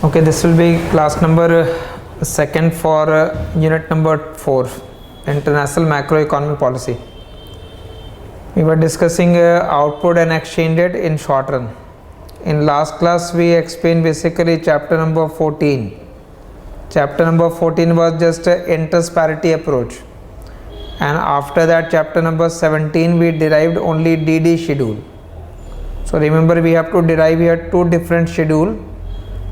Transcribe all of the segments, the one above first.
Okay, this will be class number second for unit number 4, International Macroeconomic Policy. We were discussing output and exchange rate in short run. In last class we explained basically chapter number 14. Chapter number 14 was just interest parity approach, and after that chapter number 17 we derived only DD schedule. So remember, we have to derive here two different schedule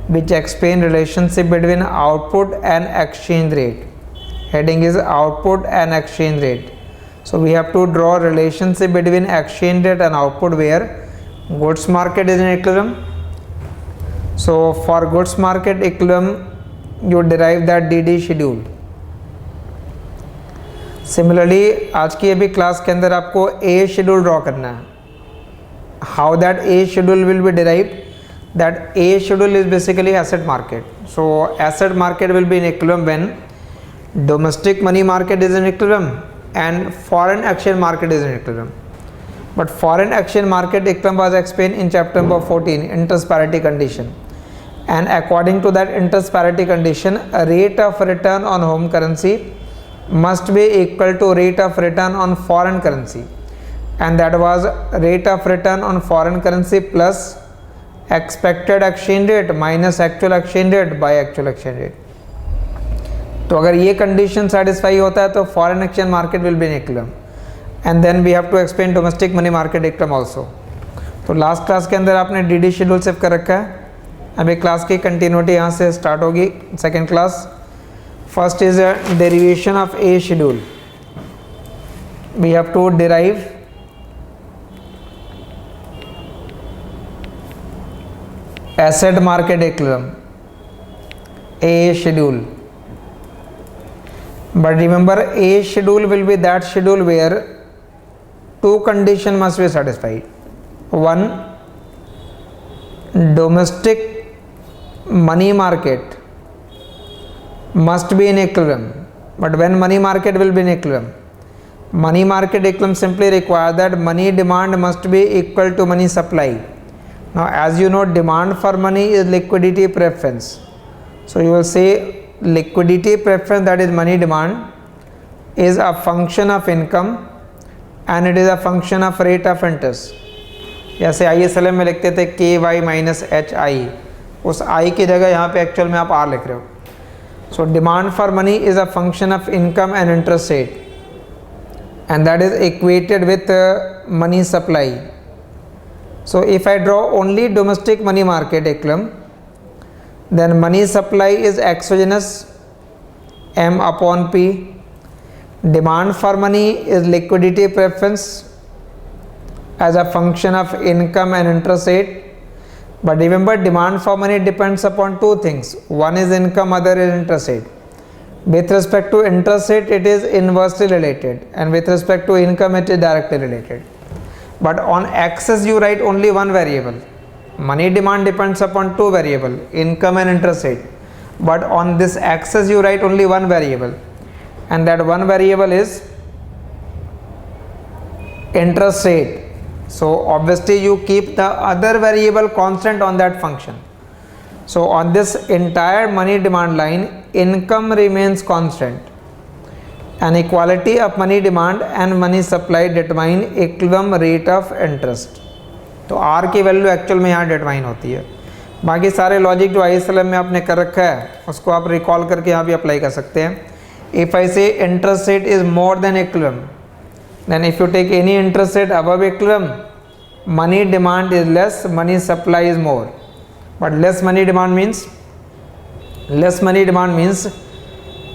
which explain relationship between output and exchange rate. Heading is output and exchange rate. So we have to draw relationship between exchange rate and output where goods market is in equilibrium. So for goods market equilibrium you derive that DD schedule. Similarly आज की अभी class के अंदर आपको A schedule draw करना है. How that A schedule will be derived? That A schedule is basically asset market. So asset market will be in equilibrium when domestic money market is in equilibrium and foreign exchange market is in equilibrium. But foreign exchange market equilibrium was explained in chapter number 14, interest parity condition. And according to that interest parity condition, a rate of return on home currency must be equal to rate of return on foreign currency, and that was rate of return on foreign currency plus expected exchange rate minus actual exchange rate by actual exchange rate. तो अगर ये condition satisfy होता है तो foreign exchange market will be in equilibrium, and then we have to explain domestic money market equilibrium also. तो last class के अंदर आपने डीडी शेड्यूल सेव कर रखा है. अभी क्लास की कंटिन्यूटी यहाँ से स्टार्ट होगी. Second class first is derivation of A schedule. We have to derive asset market equilibrium, A schedule. But remember, A schedule will be that schedule where two conditions must be satisfied. One, domestic money market must be in equilibrium. But when money market will be in equilibrium? Money market equilibrium simply requires that money demand must be equal to money supply. Now as you know, demand for money is liquidity preference. So you will say liquidity preference, that is money demand, is a function of income and it is a function of rate of interest. जैसे ISLM में लिखते थे KY minus HI, उस I की जगह यहाँ पे actual में आप R लिख रहे हो. So demand for money is a function of income and interest rate, and that is equated with money supply. So if I draw only domestic money market equilibrium, then money supply is exogenous M upon P. Demand for money is liquidity preference as a function of income and interest rate. But remember, demand for money depends upon two things. One is income, other is interest rate. With respect to interest rate, it is inversely related, and with respect to income, it is directly related. But on axis you write only one variable. Money demand depends upon two variables, income and interest rate. But on this axis you write only one variable, and that one variable is interest rate. So obviously you keep the other variable constant on that function. So on this entire money demand line, income remains constant. An equality of money demand and money supply determine equilibrium rate of interest. तो R की value actual में यहाँ determine होती है. बाकी सारे logic जो ISLM में आपने कर रखा है उसको आप रिकॉल करके यहाँ भी अप्लाई कर सकते हैं. If I say interest rate is more than equilibrium, then if you take any interest rate above equilibrium, money demand is less, money supply is more. But less money demand means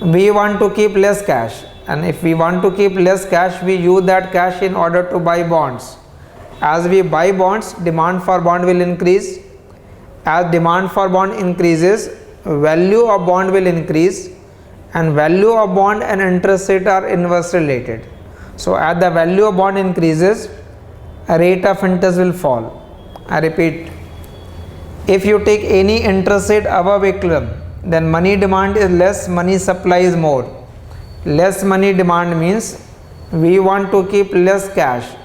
we want to keep less cash, and if we want to keep less cash, we use that cash in order to buy bonds. As we buy bonds, demand for bond will increase. As demand for bond increases, value of bond will increase, and value of bond and interest rate are inversely related. So as the value of bond increases, a rate of interest will fall. I repeat, if you take any interest rate above equilibrium, then money demand is less, money supply is more. Less money demand means we want to keep less cash.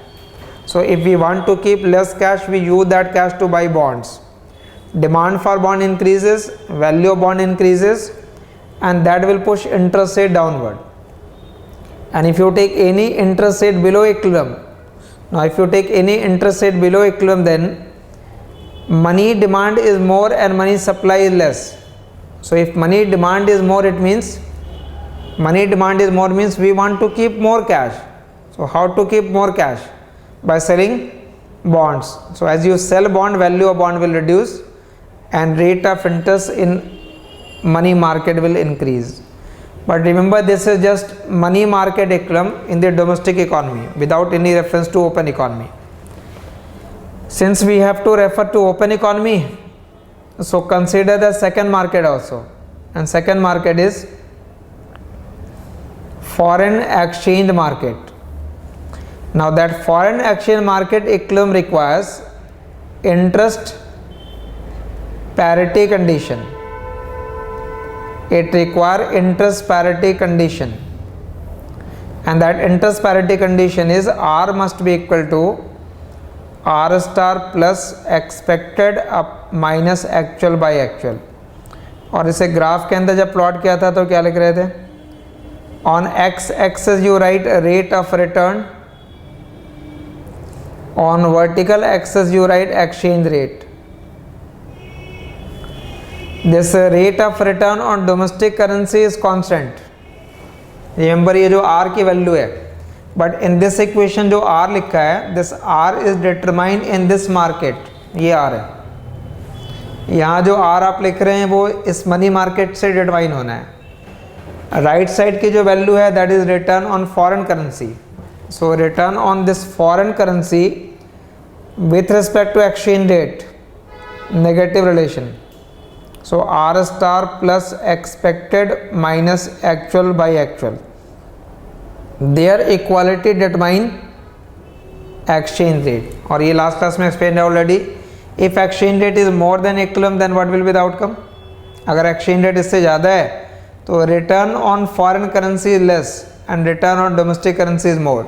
So if we want to keep less cash, we use that cash to buy bonds. demand for bond increases, value of bond increases, and that will push interest rate downward. And if you take any interest rate below equilibrium, now if you take any interest rate below equilibrium, then money demand is more and money supply is less. So if money demand is more, it means we want to keep more cash. So how to keep more cash? By selling bonds. So as you sell bond, value of bond will reduce and rate of interest in money market will increase. But remember, this is just money market equilibrium in the domestic economy without any reference to open economy. Since we have to refer to open economy, so consider the second market also, and second market is foreign exchange market. Now that foreign exchange market equilibrium requires interest parity condition. It requires interest parity condition, and that interest parity condition is R must be equal to R star plus expected up minus actual by actual. और इसे graph के अंदर जब plot किया था तो क्या लिख रहे थे? On x axis you write rate of return, on vertical axis you write exchange rate. This rate of return on domestic currency is constant. Remember ये जो R की वैल्यू है, but in this equation जो R लिखा है, this R is determined in this market. ये R है. यहाँ जो R आप लिख रहे हैं वो इस मनी मार्केट से डिटरमाइन होना है. राइट साइड की जो वैल्यू है that is return on foreign currency. So return on this foreign currency with respect to exchange rate, negative relation. So R star plus expected minus actual by actual. Their equality determine exchange rate. और ये last class में explained already. If exchange rate is more than equilibrium, then what will be the outcome? अगर exchange rate इससे ज़्यादा है तो return on foreign currency is less and return on domestic currency is more.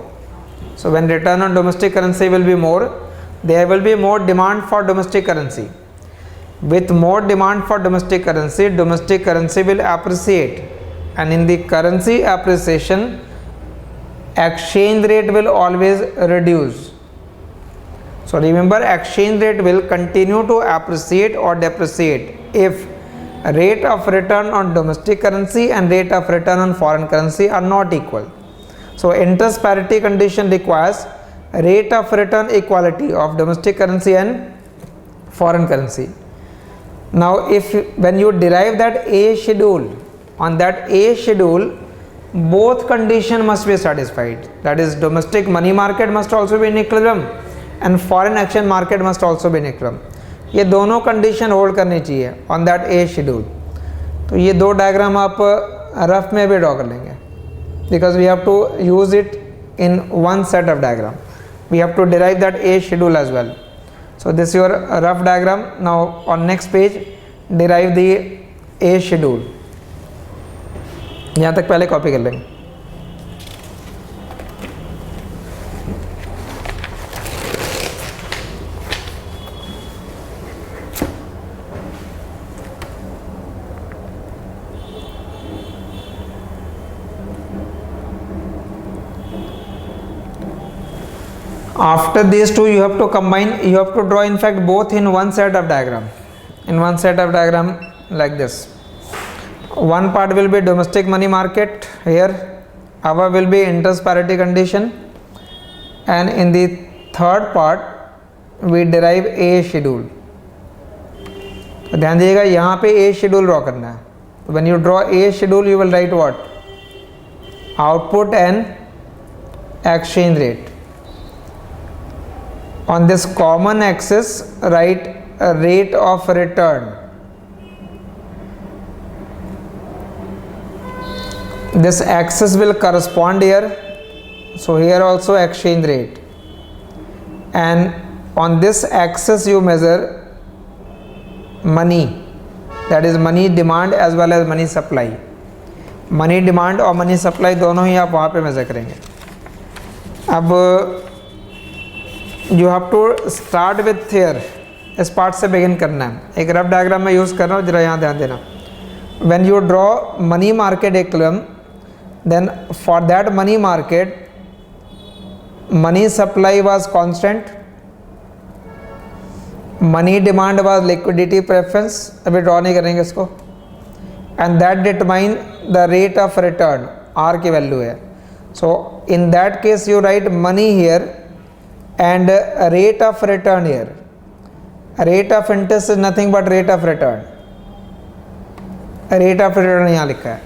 So when return on domestic currency will be more, there will be more demand for domestic currency. With more demand for domestic currency will appreciate, and in the currency appreciation, exchange rate will always reduce. So remember, exchange rate will continue to appreciate or depreciate if rate of return on domestic currency and rate of return on foreign currency are not equal. So interest parity condition requires rate of return equality of domestic currency and foreign currency. Now when you derive that A schedule, on that A schedule both condition must be satisfied. That is, domestic money market must also be in equilibrium and foreign exchange market must also be in equilibrium. ये दोनों condition hold करनी चाहिए on that a schedule. तो ये दो diagram आप rough में भी ड्रॉ कर लेंगे, because we have to use it in one set of diagram. We have to derive that A schedule as well. So this is your rough diagram. Now on next page derive the A schedule. यहाँ तक पहले copy कर लेंगे. After these two you have to combine, you have to draw in fact both in one set of diagram. In one set of diagram like this. One part will be domestic money market, here our will be interest parity condition, and in the third part we derive A schedule. तो ध्यान दीजिएगा यहाँ पे A schedule draw करना है. When you draw A schedule you will write what? Output and exchange rate. On this common axis write a rate of return. This axis will correspond here, so here also exchange rate, and on this axis you measure money, that is money demand as well as money supply. Money demand और money supply दोनों ही आप वहाँ पे major करेंगे. अब you have to start with here इस part से begin करना है। एक रफ डायग्राम मैं यूज़ कर रहा हूँ, जरा यहाँ ध्यान देना। When you draw money market equilibrium, then for that money market money supply was constant, money demand was liquidity preference, अभी ड्रॉ नहीं करेंगे इसको, and that determine the rate of return, R की वैल्यू है। So in that case you write money here and rate of return here. Rate of interest is nothing but rate of return. Rate of return यहाँ लिखा है।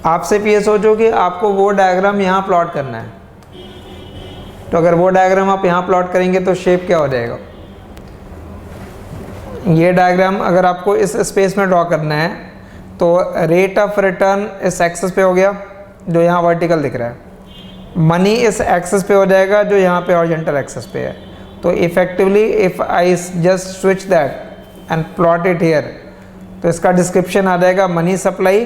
आप सिर्फ ये सोचो कि आपको वो डायग्राम यहाँ प्लॉट करना है, तो अगर वो डायग्राम आप यहाँ प्लॉट करेंगे तो शेप क्या हो जाएगा। ये डायग्राम अगर आपको इस स्पेस में ड्रॉ करना है तो रेट ऑफ रिटर्न इस एक्सिस पे हो गया जो यहाँ वर्टिकल दिख रहा है, मनी इस एक्सिस पे हो जाएगा जो यहाँ पे हॉरिजॉन्टल एक्सिस पे है। तो effectively if I just switch that and plot it here, तो इसका डिस्क्रिप्शन आ जाएगा money supply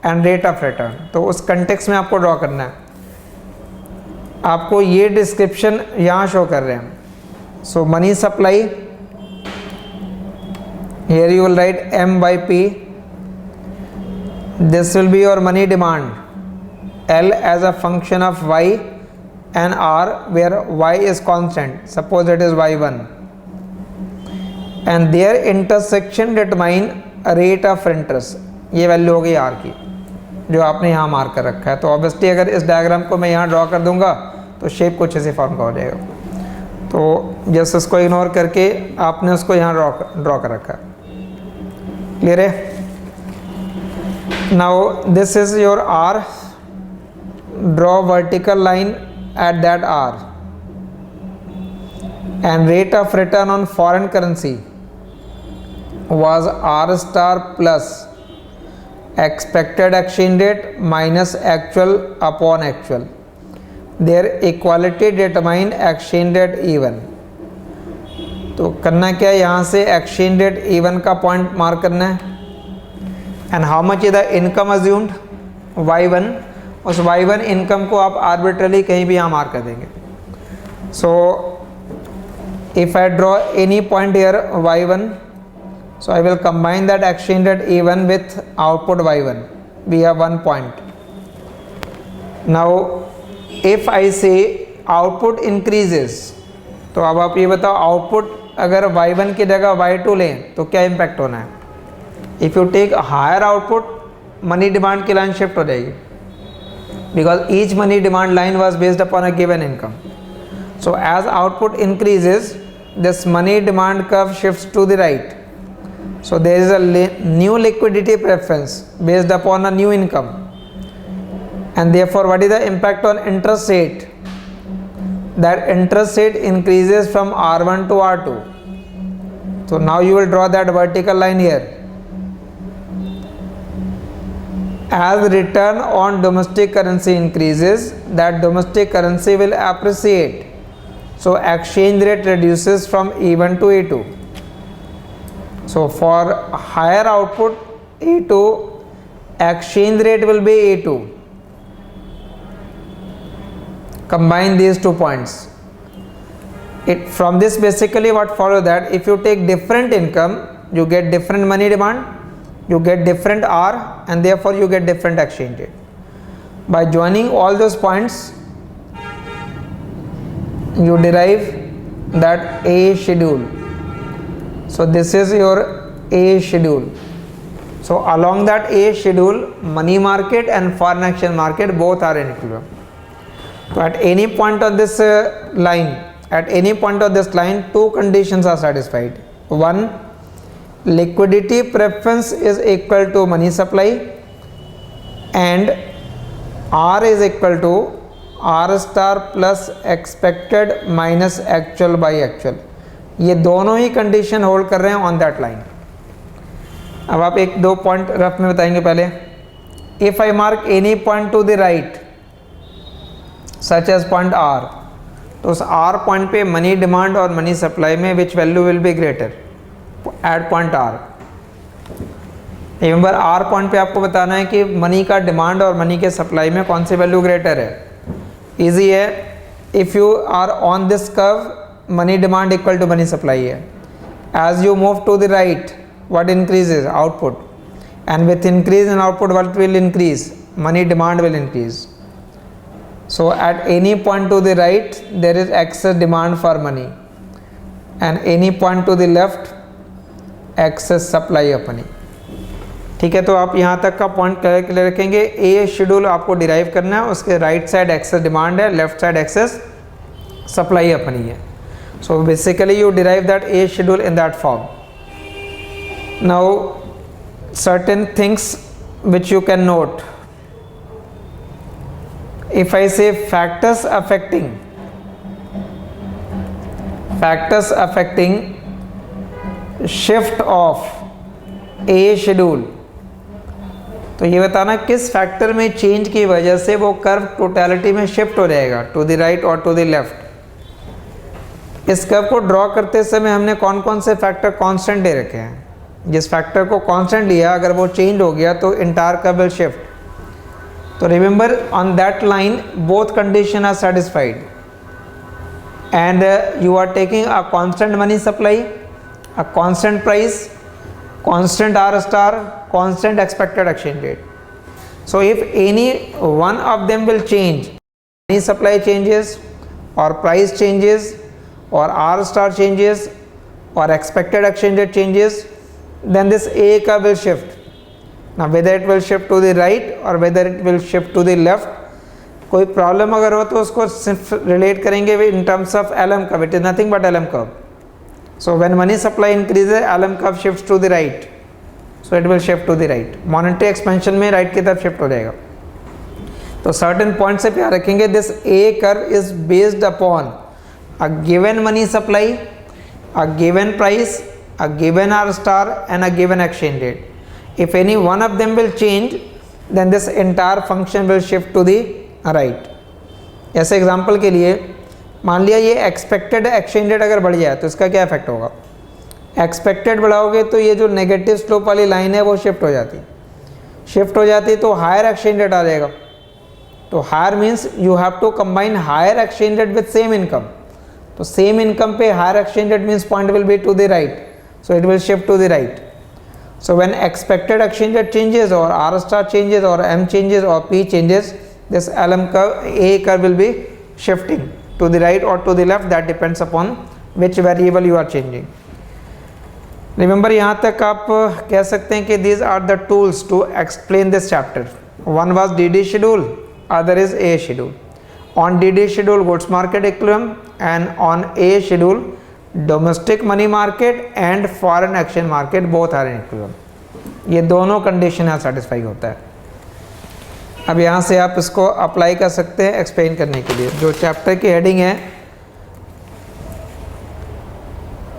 and rate of return. तो उस कंटेक्स्ट में आपको ड्रॉ करना है। आपको ये डिस्क्रिप्शन यहाँ शो कर रहे हैं। So money supply, here you will write M by P, this will be your money demand, L as a function of y and R where y is constant, suppose it is y1, and their intersection determine a rate of interest, ये value हो गई R की जो आपने यहाँ mark कर रखा है। तो ऑब्वियसली अगर इस डायग्राम को मैं यहाँ ड्रॉ कर दूंगा तो शेप कुछ इसी फॉर्म का हो जाएगा। तो जस्ट उसको इग्नोर करके आपने उसको यहाँ ड्रॉ कर रखा है। क्लियर है? Now this is your R, draw vertical line at that R, and rate of return on foreign currency was R star plus expected exchange rate minus actual upon actual, their equality determine exchange rate even। तो करना क्या है, यहाँ से exchange rate even का point mark करना है, and how much is the income assumed, y1, उस y1 इनकम को आप आर्बिट्रली कहीं भी यहाँ मार्क कर देंगे। So if I draw any point here y1, so I will combine that exchange rate E1 with output y1, we have 1 point. Now if I say output increases, तो अब आप ये बताओ आउटपुट अगर y1 की जगह y2 लें तो क्या इम्पैक्ट होना है। If you take higher output, money demand की लाइन शिफ्ट हो जाएगी, because each money demand line was based upon a given income. So as output increases, this money demand curve shifts to the right. So there is a new liquidity preference based upon a new income, and therefore what is the impact on interest rate? That interest rate increases from R1 to R2. So now you will draw that vertical line here. As return on domestic currency increases, that domestic currency will appreciate, so exchange rate reduces from E1 to E2. So for higher output E2, exchange rate will be E2. Combine these 2 points. From this basically what follow that if you take different income, you get different money demand, you get different R, and therefore you get different exchange rate. By joining all those points, you derive that A schedule. So this is your A schedule. So along that A schedule, money market and foreign exchange market both are in equilibrium. So at any point of this line, 2 conditions are satisfied. One, liquidity preference is equal to money supply, and R is equal to R star plus expected minus actual by actual. ये दोनों ही condition hold कर रहे हैं on that line. अब आप 1-2 point rough में बताएंगे। पहले, if I mark any point to the right such as point R, तो उस R पॉइंट पे मनी डिमांड और मनी सप्लाई में which value will be greater at point R। Remember, R point पे आपको बताना है कि मनी का डिमांड और मनी के सप्लाई में कौन सी वैल्यू ग्रेटर है। इजी है, if you are on this curve, money demand equal to money supply है, As you move to the right, what increases? Output. And with increase in output, what will increase? Money demand will increase. So at any point to the right, there is excess demand for money, and any point to the left, excess supply of money. ठीक है, तो आप यहाँ तक का point clear रखेंगे. ए schedule आपको derive करना है, उसके राइट साइड एक्सेस डिमांड है, left side excess supply of money है. So basically you derive that a schedule in that form. Now certain things which you can note. If I say factors affecting shift of A schedule, तो ये बताना किस factor में change की वजह से वो कर्व टोटलिटी में शिफ्ट हो जाएगा, टू द राइट और टू द लेफ्ट. इस कर्व को ड्रॉ करते समय हमने कौन कौन से फैक्टर कांस्टेंट दे रखे हैं. जिस फैक्टर को कांस्टेंट लिया, अगर वो चेंज हो गया तो इंटायर कर्व विल शिफ्ट. तो remember on that line both condition are satisfied and you are taking a constant money supply, a constant price, constant r star, constant expected exchange rate. So if any one of them will change, money supply changes और price changes और r star changes और expected exchange rate changes, then this A curve will shift. Now whether it will shift to the right or whether it will shift to the left, कोई problem अगर हो तो उसको सिर्फ relate करेंगे in terms of LM curve. It is nothing but LM curve. So when money supply increases, LM curve shifts to the right. So it will shift to the right. Monetary expansion में right की तरफ shift हो जाएगा. तो certain point से प्यार रखेंगे. This A curve is based upon a given money supply, a given price, a given R star and a given exchange rate. If any one of them will change, then this entire function will shift to the right. ऐसे example के लिए मान लिया ये expected exchange rate अगर बढ़ जाए तो इसका क्या इफेक्ट होगा. एक्सपेक्टेड बढ़ाओगे तो ये जो नेगेटिव स्लोप वाली लाइन है वो शिफ्ट हो जाती तो हायर एक्सचेंज रेट आ जाएगा. तो higher means you have to combine higher exchange rate with same income. तो सेम इनकम पे higher exchange rate means point will be to the right. So it will shift to the right. So when expected exchange rate changes or R star changes or M changes or P changes, this LM curve, A curve will be shifting to the right or to the left. That depends upon which variable you are changing. Remember यहाँ तक आप कह सकते हैं कि these are the tools to explain this chapter. One was DD schedule, other is A schedule. On DD schedule goods market equilibrium and on A schedule domestic money market and foreign exchange market both are in equilibrium. ये दोनों condition यहाँ satisfy होता है. अब यहाँ से आप इसको अप्लाई कर सकते हैं एक्सप्लेन करने के लिए. जो चैप्टर की हेडिंग है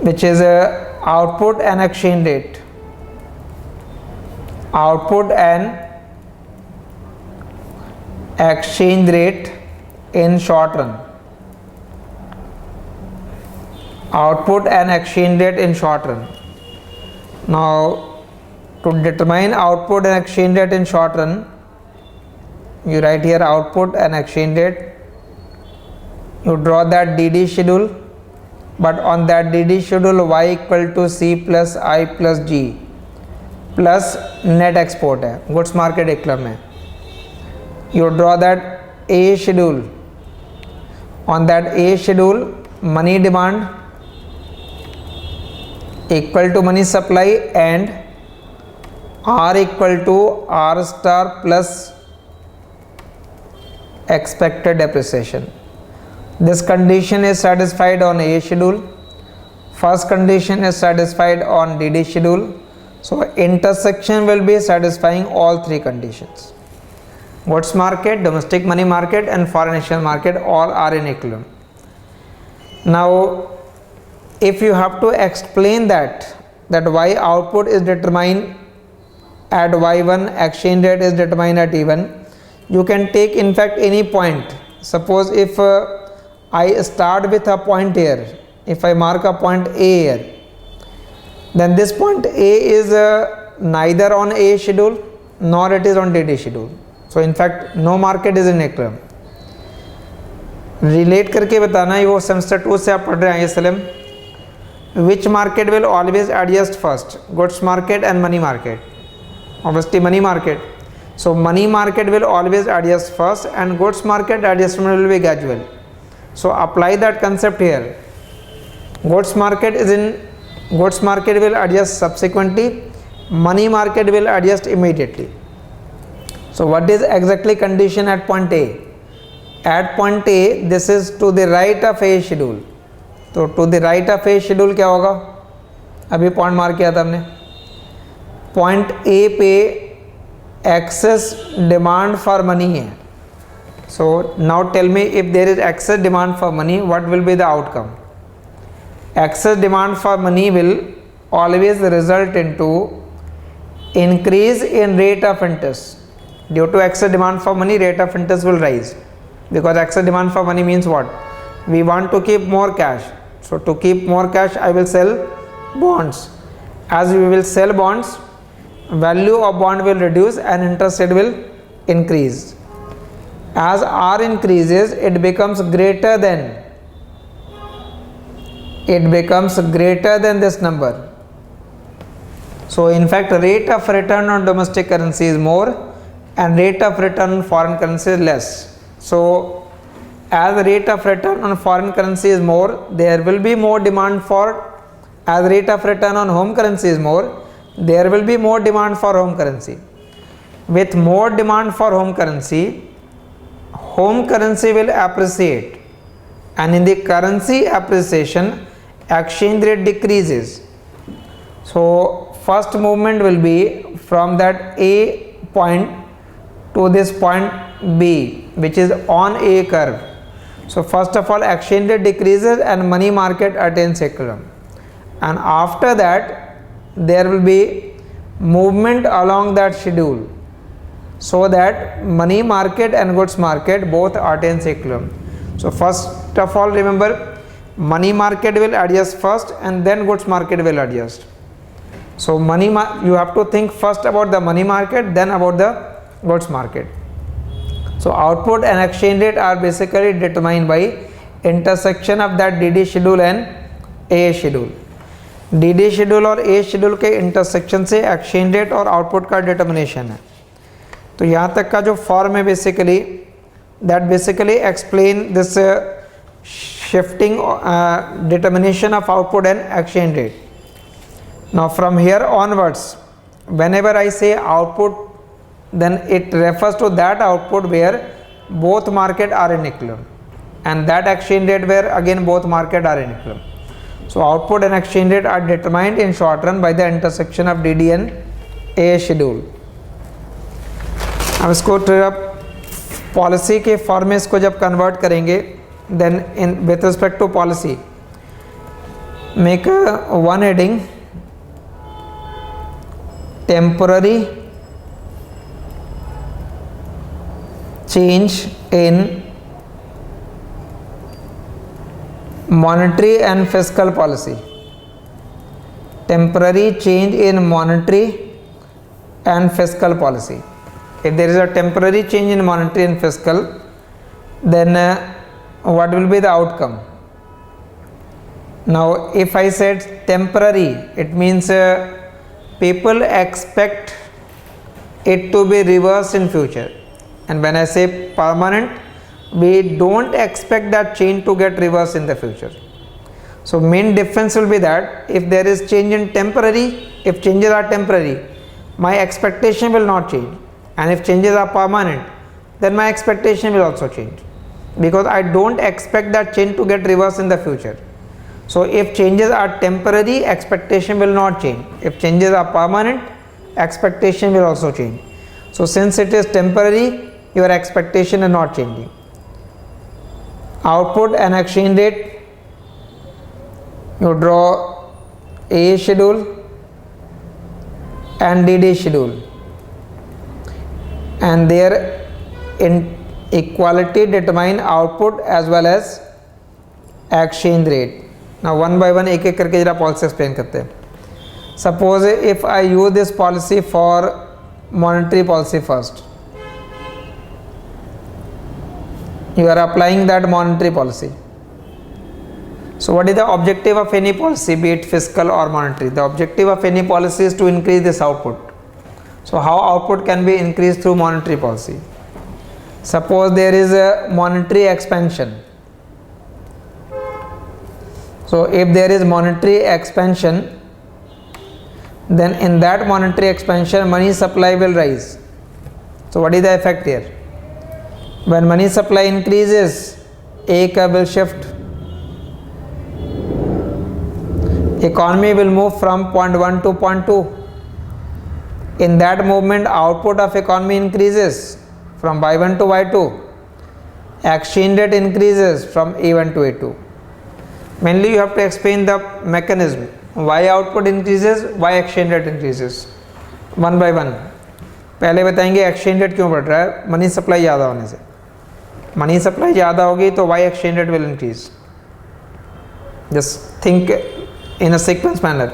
which is output and exchange rate, output and exchange rate in short run, output and exchange rate in short run. Now to determine output and exchange rate in short run, you write here output and exchange rate, you draw that DD schedule, but on that DD schedule y equal to C plus I plus G plus net export है, goods market equilibrium है. You draw that A schedule, on that A schedule money demand equal to money supply and R equal to R star plus expected depreciation. This condition is satisfied on A schedule. First condition is satisfied on DD schedule. So intersection will be satisfying all three conditions. Goods market, domestic money market and foreign exchange market all are in equilibrium. Now if you have to explain that y output is determined at y1, exchange rate is determined at e1, you can take in fact any point. Suppose if I start with a point here, if I mark a point A here, then this point A is neither on A schedule nor it is on DD schedule. So in fact no market is in equilibrium. Relate करके बताना है, वो semester 2 से आप पढ़ रहे हैं ISLM. which market will always adjust first? Goods market and money market. Obviously money market. So money market will always adjust first and goods market adjustment will be gradual. So apply that concept here. Goods market will adjust subsequently, money market will adjust immediately. So what is exactly condition at point A? At point A, this is to the right of A schedule. तो to the right of A schedule क्या होगा? अभी point mark किया था हमने. Point A पे access demand for money है. So now tell me, if there is excess demand for money, what will be the outcome? Excess demand for money will always result into increase in rate of interest. Due to excess demand for money, rate of interest will rise, because excess demand for money means what? We want to keep more cash. So to keep more cash, I will sell bonds. As we will sell bonds, value of bond will reduce and interest rate will increase. As R increases, it becomes greater than this number. So in fact, rate of return on domestic currency is more and rate of return on foreign currency is less. So as the rate of return on foreign currency is more, there will be more demand for, as rate of return on home currency is more, there will be more demand for home currency. With more demand for home currency will appreciate, and in the currency appreciation, exchange rate decreases. So first movement will be from that A point to this point B, which is on A curve. So first of all, exchange rate decreases and money market attains equilibrium, and after that there will be movement along that schedule, so that money market and goods market both attains equilibrium. So first of all, remember, money market will adjust first and then goods market will adjust. So you have to think first about the money market, then about the goods market. So output and exchange rate are basically determined by intersection of that DD schedule and A schedule. DD schedule और A schedule के intersection से exchange rate और output का determination है. तो यहाँ तक का जो form है that basically explain this shifting determination of output and exchange rate. Now from here onwards, whenever I say output, then it refers to that output where both market are in equilibrium, and that exchange rate where again both market are in equilibrium. So output and exchange rate are determined in short run by the intersection of DD and A schedule. अब इसको policy के form में इसको जब convert करेंगे, then in with respect to policy make one heading temporary change in monetary and fiscal policy. Temporary change in monetary and fiscal policy. If there is a temporary change in monetary and fiscal, then what will be the outcome? Now if I said temporary, it means people expect it to be reversed in future, and when I say permanent, we don't expect that change to get reversed in the future. So main difference will be that if there is change in temporary, if changes are temporary, my expectation will not change, and if changes are permanent, then my expectation will also change, because I don't expect that change to get reversed in the future. So if changes are temporary, expectation will not change. If changes are permanent, expectation will also change. So since it is temporary, your expectation is not changing. Output and exchange rate, you draw A schedule and DD schedule, and their inequality determine output as well as exchange rate. Now one by one एक एक करके जरा policy explain करते हैं. Suppose if I use this policy for monetary policy first, you are applying that monetary policy. So what is the objective of any policy, be it fiscal or monetary? The objective of any policy is to increase this output. So how output can be increased through monetary policy? Suppose there is a monetary expansion. So if there is monetary expansion, then in that monetary expansion money supply will rise. So what is the effect here? When money supply increases, A curve will shift. Economy will move from point 1 to point 2. In that movement, output of economy increases from Y1 to Y2. Exchange rate increases from A1 to A2. Mainly you have to explain the mechanism. Why output increases, why exchange rate increases. One by one. पहले बताएंगे exchange rate क्यों बढ़ रहा है, money supply ज़्यादा होने से. Money supply ज़्यादा होगी तो why exchange rate will increase. Just think in a sequence manner.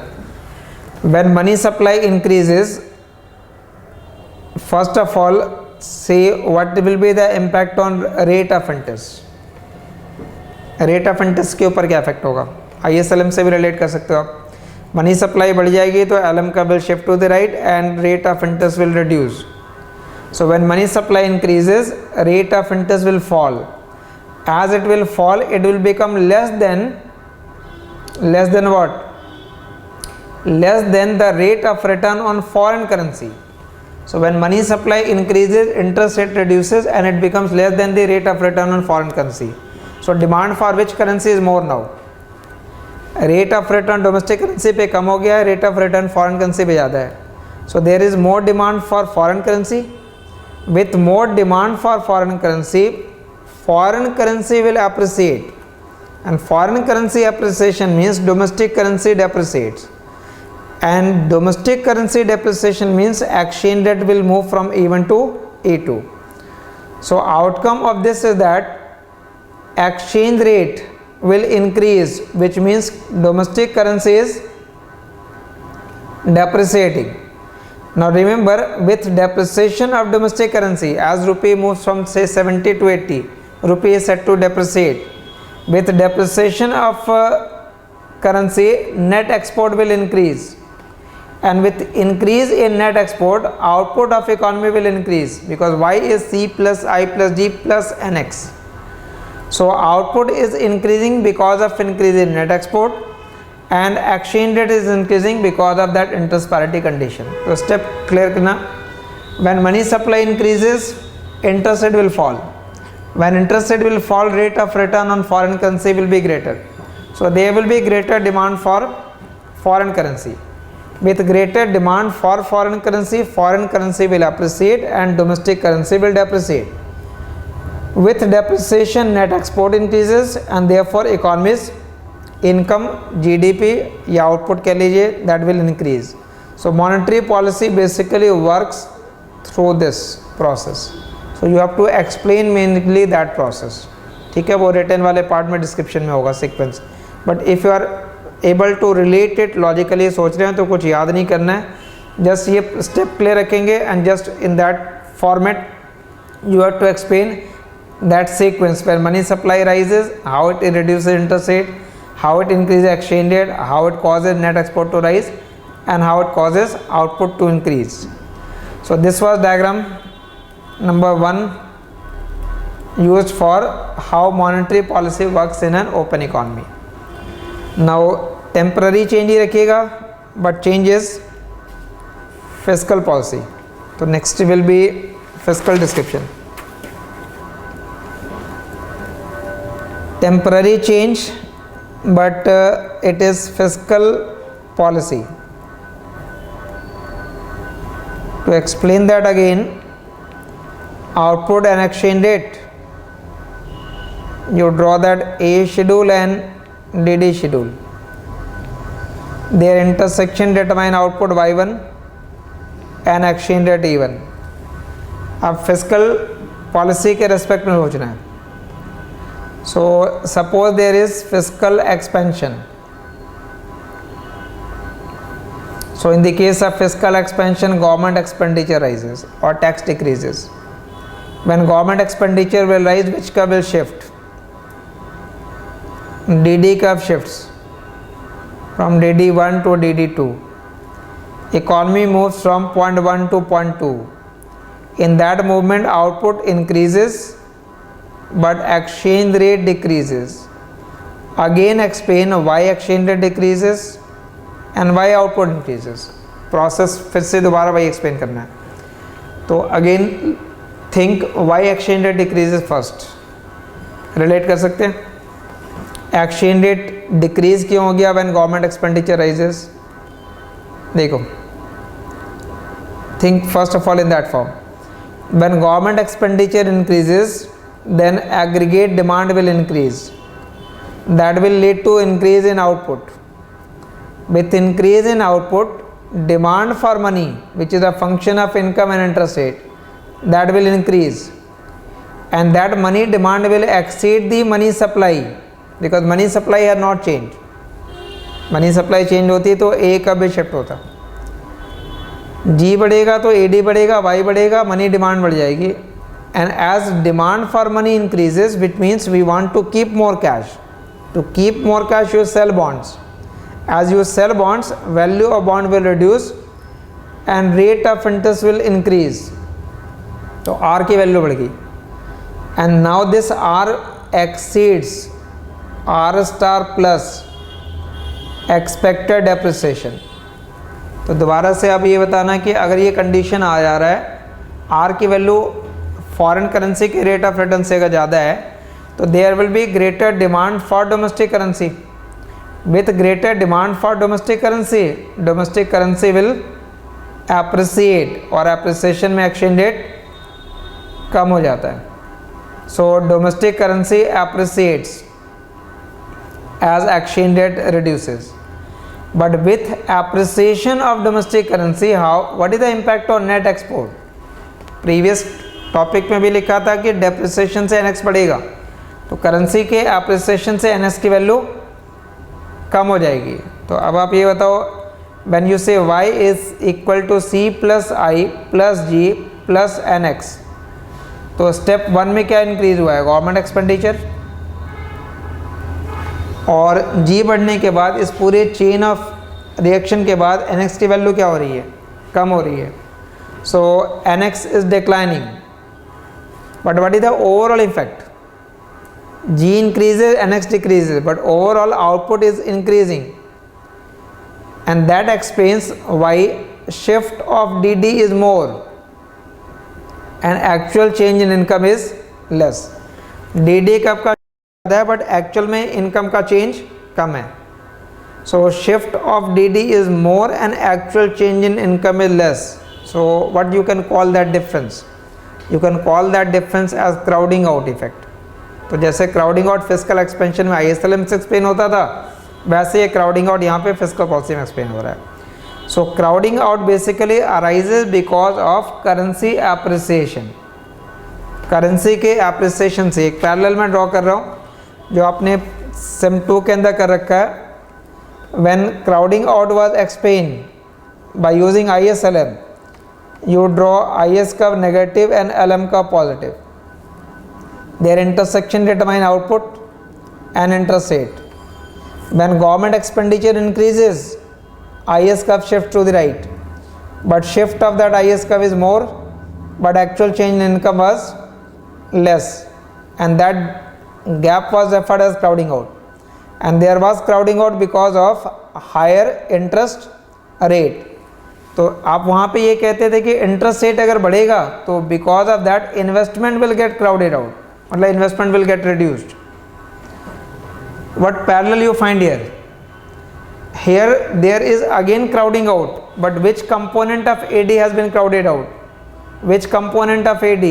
When money supply increases, first of all, say what will be the impact on rate of interest. Rate of interest के ऊपर क्या effect होगा, ISLM से भी relate कर सकते हो आप. मनी सप्लाई बढ़ जाएगी तो LM का will shift to the right and rate of interest will reduce. So when money supply increases, rate of interest will fall. As it will fall, it will become less than what? Less than the rate of return on foreign currency. So when money supply increases, interest rate reduces and it becomes less than the rate of return on foreign currency. So demand for which currency is more now? Rate of return domestic currency पे कम हो गया है, rate of return foreign currency पे ज़्यादा है. So there is more demand for foreign currency. With more demand for foreign currency will appreciate, and foreign currency appreciation means domestic currency depreciates. And domestic currency depreciation means exchange rate will move from A1 to A2. So outcome of this is that exchange rate will increase, which means domestic currency is depreciating. Now remember, with depreciation of domestic currency, as rupee moves from say 70 to 80, rupee is set to depreciate. With depreciation of currency, net export will increase. And with increase in net export, output of economy will increase, because Y is C plus I plus D plus NX. So output is increasing because of increase in net export, and exchange rate is increasing because of that interest parity condition. So step clear करना. When money supply increases, interest rate will fall. When interest rate will fall, rate of return on foreign currency will be greater. So there will be greater demand for foreign currency. With greater demand for foreign currency will appreciate and domestic currency will depreciate. With depreciation, net export increases and therefore economy's income, GDP या output कह लीजिए, that will increase. So monetary policy basically works through this process. So you have to explain mainly that process. ठीक है, वो written वाले part में description में होगा sequence. But if you are able to relate it logically, सोच रहे हैं तो कुछ याद नहीं करना है, just ये step clear रखेंगे and just in that format you have to explain that sequence where money supply rises, how it reduces interest rate, how it increases exchange rate, how it causes net export to rise, and how it causes output to increase. So this was diagram number 1 used for how monetary policy works in an open economy. Now temporary change ही रखिएगा, but changes fiscal policy. So next will be fiscal description. Temporary change, but it is fiscal policy. To explain that again, output and exchange rate, you draw that A schedule and DD schedule. Their intersection determine output Y1 and exchange rate E1. अब fiscal policy के respect में सोचना है. So suppose there is fiscal expansion. So in the case of fiscal expansion, government expenditure rises or tax decreases. When government expenditure will rise, which curve will shift? DD curve shifts from DD1 to DD2. Economy moves from point 1 to point 2. In that movement, output increases but exchange rate decreases. Again explain why exchange rate decreases and why output increases. Process फिर से दोबारा वही explain करना है. तो again think why exchange rate decreases first. Relate कर सकते हैं. Exchange rate decrease क्यों हो गया when government expenditure rises? देखो, think first of all in that form. When government expenditure increases, then aggregate demand will increase. That will lead to increase in output. With increase in output, demand for money, which is a function of income and interest rate, that will increase, and that money demand will exceed the money supply, because money supply has not changed. Money supply change होती है तो ए का भी shift होता. जी बढ़ेगा तो AD बढ़ेगा, Y बढ़ेगा, मनी डिमांड बढ़ जाएगी. And as demand for money increases, which means we want to keep more cash. To keep more cash you sell bonds. As you sell bonds, value of bond will reduce and rate of interest will increase. तो r की value बढ़ गई. And now this r exceeds r star plus expected depreciation. तो दोबारा से आप ये बताना कि अगर ये कंडीशन आ जा रहा है, आर की वैल्यू फॉरेन करेंसी के रेट ऑफ रिटर्न से अगर ज़्यादा है, तो there will be greater demand for domestic currency. With greater demand for domestic currency will appreciate, और एप्रिसिएशन में एक्सचेंज रेट कम हो जाता है. So domestic currency appreciates as exchange rate reduces. But with appreciation of domestic currency, what is the impact on net export? Previous topic में भी लिखा था कि depreciation से NX बढ़ेगा, तो करेंसी के appreciation से NX की वैल्यू कम हो जाएगी. तो अब आप ये बताओ, when you say y is equal to c plus i plus g plus NX, तो स्टेप 1 में क्या इंक्रीज हुआ है? Government expenditure. और जी बढ़ने के बाद इस पूरे चेन ऑफ रिएक्शन के बाद NX की वैल्यू क्या हो रही है? कम हो रही है. सो NX is declining. But what is the overall effect? G increases, NX decreases, but overall output is increasing, and that explains why shift of DD is more and actual change in income is less. DD कब का है, but actual में income का change कम है. So shift of DD is more and actual change in income is less. So what you can call that difference? You can call that difference as crowding out effect. तो जैसे crowding out fiscal expansion में ISLM से explain होता था, वैसे ये crowding out यहाँ पे फिजिकल पॉलिसी में एक्सप्लेन हो रहा है. So crowding out basically arises because of currency appreciation. Currency के एप्रिसिएशन से, एक पैरेलल में ड्रॉ कर रहा हूँ जो आपने सिम 2 के अंदर कर रखा है. When crowding out was explain by using ISLM, you draw IS curve negative and LM curve positive. Their intersection determine output and interest rate. When government expenditure increases, IS curve shift to the right, but shift of that IS curve is more, but actual change in income was less, and that gap was referred as crowding out. And there was crowding out because of higher interest rate. तो आप वहाँ पे ये कहते थे कि interest rate अगर बढ़ेगा तो because of that investment will get crowded out, मतलब investment will get reduced. what parallel you find here? Here there is again crowding out, but which component of AD has been crowded out? Which component of AD?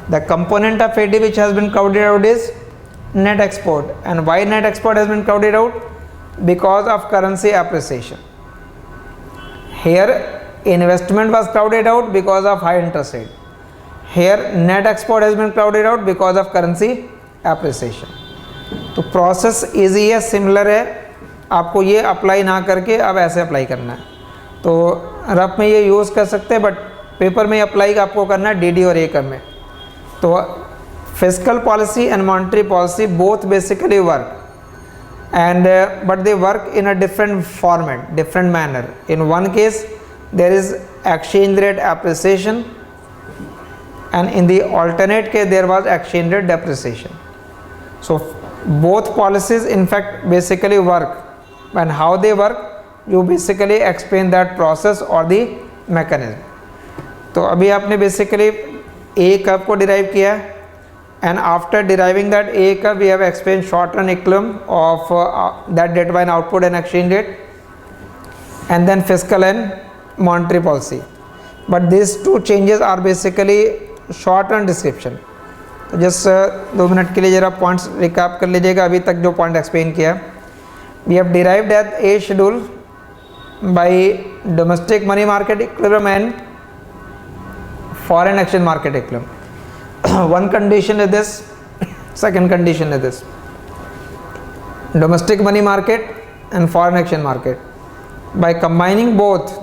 The component of AD which has been crowded out is net export. And why net export has been crowded out? Because of currency appreciation. Here investment was crowded out because of high interest rate. Here net export has been crowded out because of currency appreciation. तो process easy है, similar है, आपको ये apply ना करके अब ऐसे apply करना है. तो रफ में ये यूज़ कर सकते हैं, बट पेपर में अप्लाई आपको करना है DD और A कर में. तो fiscal policy and monetary policy both basically work, and but they work in a different format, different manner. In one case there is exchange rate appreciation, and in the alternate case there was exchange rate depreciation. So both policies in fact basically work, and how they work you basically explain that process or the mechanism. तो अभी आपने basically A curve को derive किया, and after deriving that A curve we have explained short run equilibrium of that determine output and exchange rate, and then fiscal and monetary policy. But these two changes are basically short run description. तो just 2 minute के लिए जरा points recap कर लीजिएगा अभी तक जो point explain किया. We have derived at A schedule by domestic money market equilibrium and foreign exchange market equilibrium. One condition is this, second condition is this, domestic money market and foreign exchange market. By combining both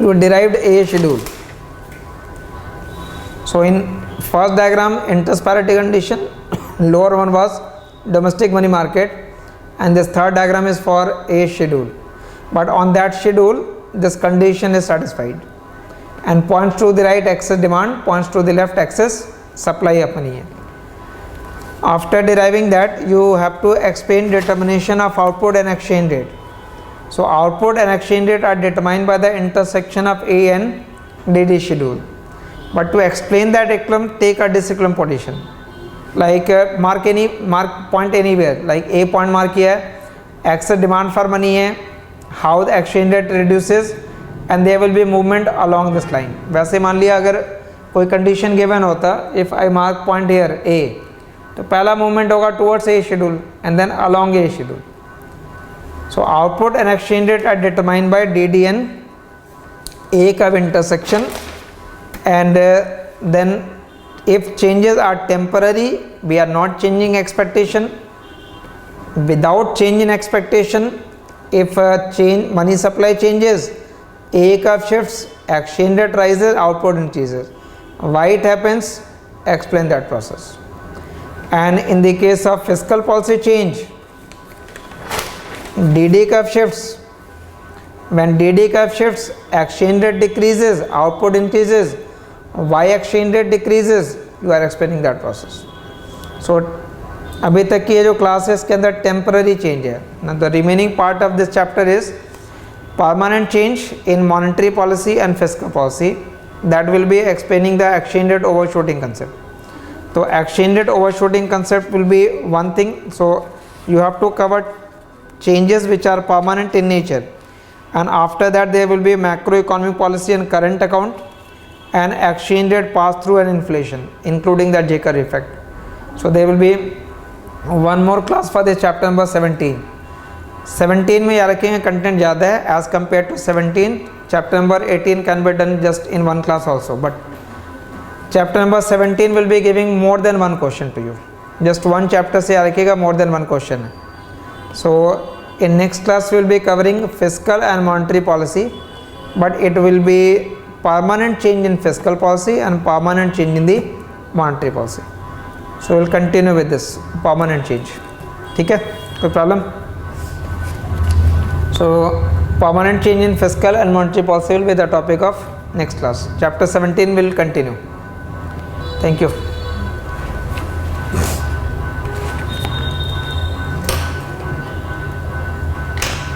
you derived A schedule. So in first diagram interest parity condition, lower one was domestic money market, and this third diagram is for A schedule. But on that schedule this condition is satisfied and points to the right excess demand, points to the left excess supply अपनी है. After deriving that you have to explain determination of output and exchange rate. So output and exchange rate are determined by the intersection of A and DD schedule. But to explain that equilibrium, take a disequilibrium position. Like mark point anywhere. Like A point mark किया है, excess demand for money है, how the exchange rate reduces, and there will be movement along this line. वैसे मान लिया अगर कोई condition given होता, if I mark point here A, तो पहला movement होगा towards A schedule and then along A schedule. So output and exchange rate are determined by DD and A curve intersection, and then if changes are temporary, we are not changing expectation. Without change in expectation, if change money supply changes, A curve shifts, exchange rate rises, output increases. Why it happens? Explain that process. And in the case of fiscal policy change, DD curve shifts. When DD curve shifts, exchange rate decreases, output increases. Why exchange rate decreases? You are explaining that process. So अभी तक की ये जो class है इसके अंदर temporary change है. Now the remaining part of this chapter is permanent change in monetary policy and fiscal policy. That will be explaining the exchange rate overshooting concept. So exchange rate overshooting concept will be one thing. So you have to cover changes which are permanent in nature, and after that there will be macroeconomic policy and current account, and exchange rate pass through and inflation, including the J curve effect. So there will be one more class for this chapter number 17. 17 में याद रखेंगे content ज़्यादा है as compared to 17. Chapter number 18 can be done just in one class also, but chapter number 17 will be giving more than one question to you. Just one chapter से याद रखिएगा more than one question है. So in next class we will be covering fiscal and monetary policy, but it will be permanent change in fiscal policy and permanent change in the monetary policy. So we will continue with this permanent change. ठीक है, कोई problem? So permanent change in fiscal and monetary policy will be the topic of next class. Chapter 17 will continue. Thank you.